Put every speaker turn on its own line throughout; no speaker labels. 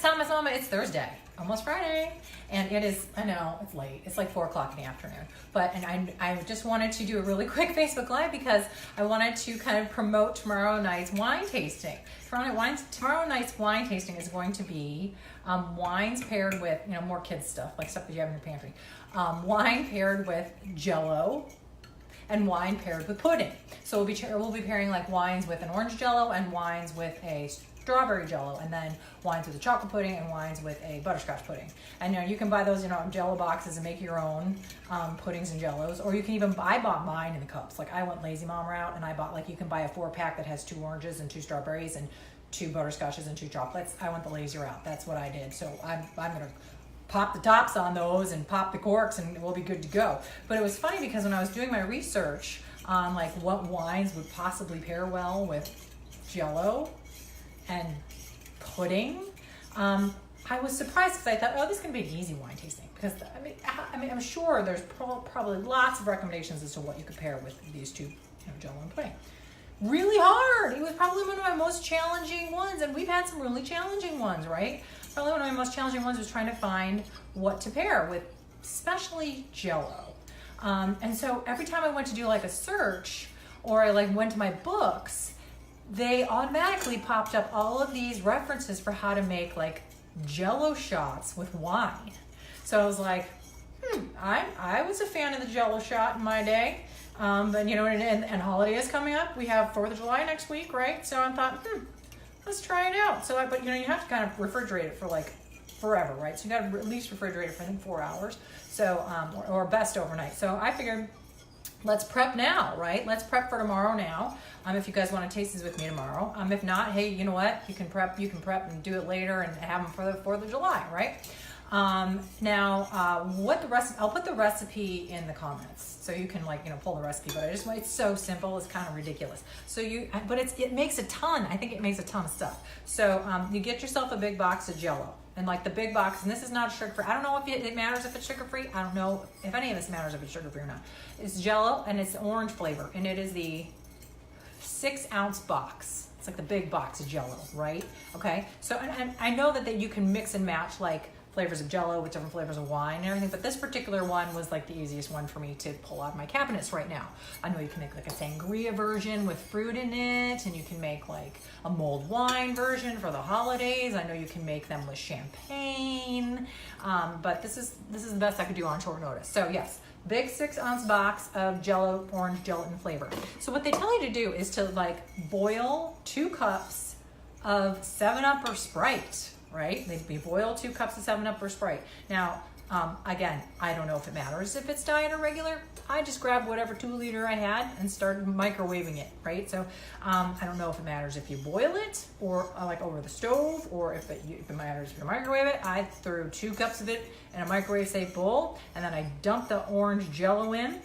Thomas Mama, it's Thursday, almost Friday. And it is, I know, it's late. It's like 4 o'clock in the afternoon. I just wanted to do a really quick Facebook Live because I wanted to kind of promote tomorrow night's wine tasting. Tomorrow night's wine tasting is going to be wines paired with, more kids stuff, like stuff that you have in your pantry. Wine paired with Jell-O and wine paired with pudding. So we'll be pairing like wines with an orange Jell-O and wines with a strawberry Jell-O, and then wines with a chocolate pudding and wines with a butterscotch pudding. And you can buy those Jell-O boxes and make your own puddings and Jell-Os, or you can even I bought mine in the cups. Like I went lazy mom route and I bought you can buy a 4-pack that has 2 oranges and 2 strawberries and 2 butterscotches and 2 chocolates. I went the lazy route. That's what I did. So I'm gonna pop the tops on those and pop the corks and we'll be good to go. But it was funny because when I was doing my research on what wines would possibly pair well with Jell-O and pudding, I was surprised because I thought, oh, this is going to be an easy wine tasting. Because I'm sure there's probably lots of recommendations as to what you could pair with these two, Jell-O and pudding. Really hard. It was probably one of my most challenging ones, and we've had some really challenging ones, right? Probably one of my most challenging ones was trying to find what to pair with, especially Jell-O. And so every time I went to do a search, or I went to my books, they automatically popped up all of these references for how to make Jell-O shots with wine. So I was like, I was a fan of the Jell-O shot in my day. But and holiday is coming up. We have 4th of July next week, right? So I thought, let's try it out. So, but you have to kind of refrigerate it for forever, right? So you got to at least refrigerate it for 4 hours. So, or best overnight. So I figured, let's prep now, right? Let's prep for tomorrow now. If you guys want to taste these with me tomorrow. If not, hey, you know what? You can prep and do it later and have them for the 4th of July, right? What the recipe? I'll put the recipe in the comments so you can pull the recipe. But it's so simple. It's kind of ridiculous. So but it makes a ton. I think it makes a ton of stuff. So you get yourself a big box of Jell-O. And the big box, and this is not sugar-free. I don't know if it matters if it's sugar-free. I don't know if any of this matters if it's sugar-free or not. It's Jell-O, and it's orange flavor, and it is the 6-ounce box. It's the big box of Jell-O, right? Okay, so and I know that you can mix and match flavors of Jell-O with different flavors of wine and everything, but this particular one was the easiest one for me to pull out of my cabinets right now. I know you can make a sangria version with fruit in it, and you can make a mulled wine version for the holidays. I know you can make them with champagne, but this is the best I could do on short notice. So yes, big 6-ounce box of Jell-O orange gelatin flavor. So what they tell you to do is to boil 2 cups of 7-Up or Sprite. Right? They boil 2 cups of 7-Up or Sprite. Now, again, I don't know if it matters if it's diet or regular. I just grabbed whatever 2-liter I had and started microwaving it, right? So I don't know if it matters if you boil it or over the stove, or if it matters if you microwave it. I threw 2 cups of it in a microwave-safe bowl, and then I dumped the orange Jell-O in.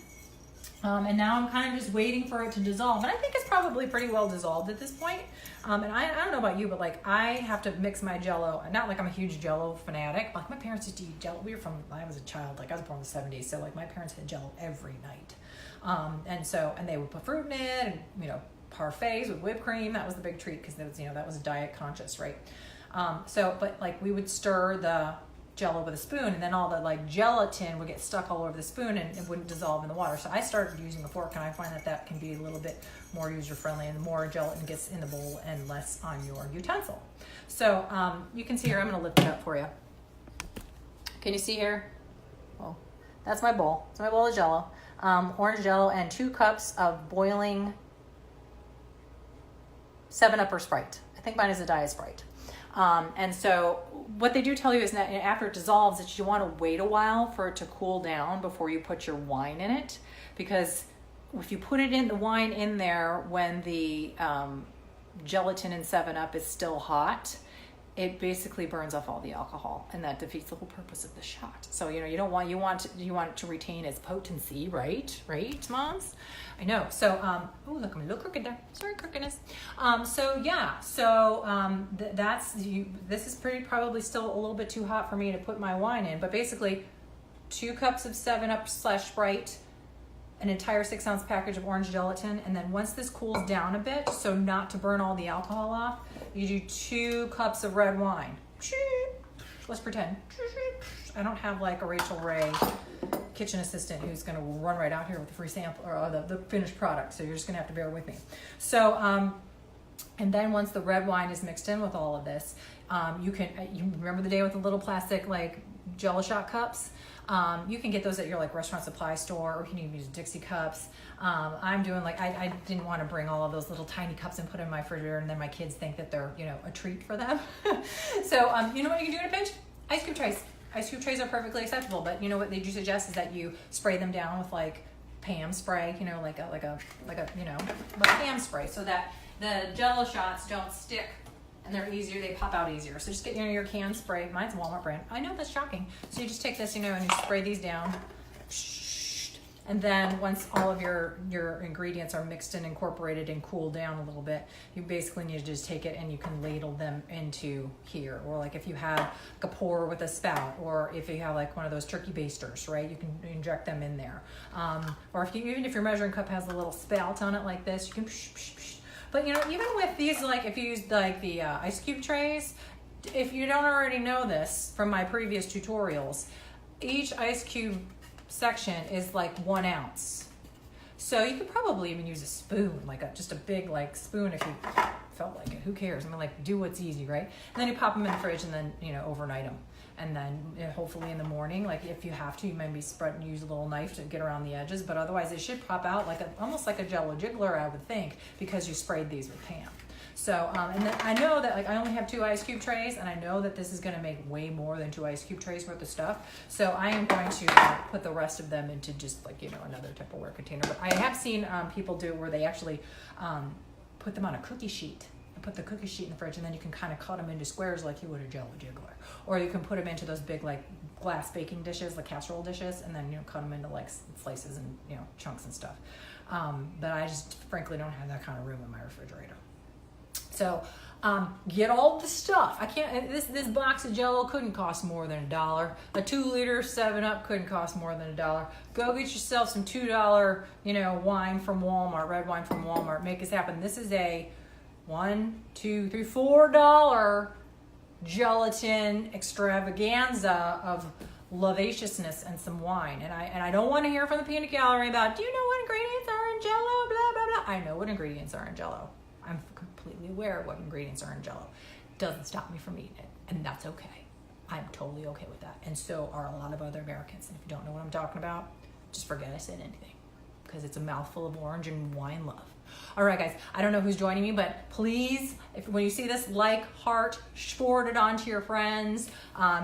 And now I'm kind of just waiting for it to dissolve. And I think it's probably pretty well dissolved at this point. And I don't know about you, but I have to mix my Jell-O. Not I'm a huge Jell-O fanatic. My parents used to eat Jell-O. I was a child, I was born in the 70s. So my parents had Jell-O every night. And they would put fruit in it and, parfaits with whipped cream. That was the big treat because that was diet conscious, right? But we would stir the Jell-O with a spoon, and then all the gelatin would get stuck all over the spoon and it wouldn't dissolve in the water. So I started using a fork, and I find that can be a little bit more user-friendly, and the more gelatin gets in the bowl and less on your utensil. So you can see here, I'm going to lift it up for you. Can you see here? Well, that's my bowl. It's my bowl of Jell-O. Orange Jell-O and 2 cups of boiling 7-Up or Sprite. I think mine is a diet Sprite. And so what they do tell you is that after it dissolves, that you want to wait a while for it to cool down before you put your wine in it, because if you put the wine in there when the gelatin in 7-Up is still hot, it basically burns off all the alcohol, and that defeats the whole purpose of the shot. So you want it to retain its potency, right, moms? I know. So oh, look, I'm a little crooked there. Sorry, crookedness. This is probably still a little bit too hot for me to put my wine in, but basically 2 cups of 7-Up/Sprite, an entire 6-ounce package of orange gelatin, and then once this cools down a bit, so not to burn all the alcohol off, you do 2 cups of red wine. let's pretend. I don't have like a Rachel Ray kitchen assistant who's going to run right out here with the free sample or the finished product. So you're just going to have to bear with me. So, and then once the red wine is mixed in with all of this, you remember the day with the little plastic like Jell-O shot cups? You can get those at your like restaurant supply store, or you can even use Dixie cups. I'm doing like, I didn't want to bring all of those little tiny cups and put in my refrigerator, and then my kids think that they're, you know, a treat for them. So, you know what you can do in a pinch? Ice cube trays. Ice cube trays are perfectly acceptable, but you know what they do suggest is that you spray them down with like Pam spray, you know, like a you know, like Pam spray, so that the Jell-O shots don't stick and they're easier, they pop out easier. So just get, you know, your can spray. Mine's Walmart brand. I know that's shocking. So you just take this, you know, and you spray these down. And then once all of your ingredients are mixed and incorporated and cooled down a little bit, you basically need to just take it and you can ladle them into here. Or like if you have like a pour with a spout, or if you have like one of those turkey basters, right? You can inject them in there. Or if you, even if your measuring cup has a little spout on it like this, you can But you know, even with these, like if you use like the ice cube trays, if you don't already know this from my previous tutorials, each ice cube section is like 1 ounce. So you could probably even use a spoon, like just a big like spoon if you felt like it. Who cares? I mean, like do what's easy, right? And then you pop them in the fridge and then, you know, overnight them. And then hopefully in the morning, like if you have to, you maybe use a little knife to get around the edges, but otherwise it should pop out like almost like a Jell-O jiggler, I would think, because you sprayed these with Pam. So, and then I know that like I only have 2 ice cube trays, and I know that this is gonna make way more than 2 ice cube trays worth of stuff. So I am going to put the rest of them into just like, you know, another Tupperware container. But I have seen people do where they actually put them on a cookie sheet. Put the cookie sheet in the fridge, and then you can kind of cut them into squares like you would a Jell-O jiggler, or you can put them into those big like glass baking dishes, like casserole dishes, and then, you know, cut them into like slices and, you know, chunks and stuff. But I just frankly don't have that kind of room in my refrigerator. So get all the stuff. I can't. This box of Jell-O couldn't cost more than $1. A 2-liter 7-Up couldn't cost more than $1. Go get yourself some $2, you know, wine from Walmart, red wine from Walmart. Make this happen. This is a $1, $2, $3, $4 gelatin extravaganza of lavaciousness and some wine. And I don't want to hear from the peanut gallery about, do you know what ingredients are in Jell-O? Blah blah blah. I know what ingredients are in Jell-O. I'm completely aware of what ingredients are in Jell-O. Doesn't stop me from eating it, and that's okay. I'm totally okay with that, and so are a lot of other Americans. And if you don't know what I'm talking about, just forget I said anything, because it's a mouthful of orange and wine love. All right, guys, I don't know who's joining me, but please, when you see this, like, heart, forward it on to your friends.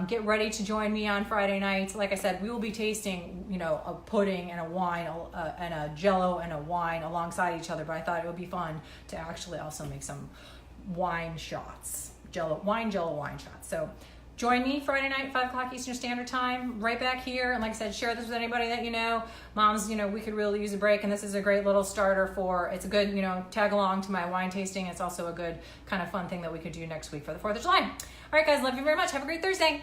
Get ready to join me on Friday nights. Like I said, we will be tasting, you know, a pudding and a wine and a Jell-O and a wine alongside each other, but I thought it would be fun to actually also make some wine shots, Jell-O wine shots. So join me Friday night, 5 o'clock Eastern Standard Time, right back here. And like I said, share this with anybody that you know. Moms, you know, we could really use a break, and this is a great little starter for, it's a good, you know, tag along to my wine tasting. It's also a good kind of fun thing that we could do next week for the 4th of July. All right, guys, love you very much. Have a great Thursday.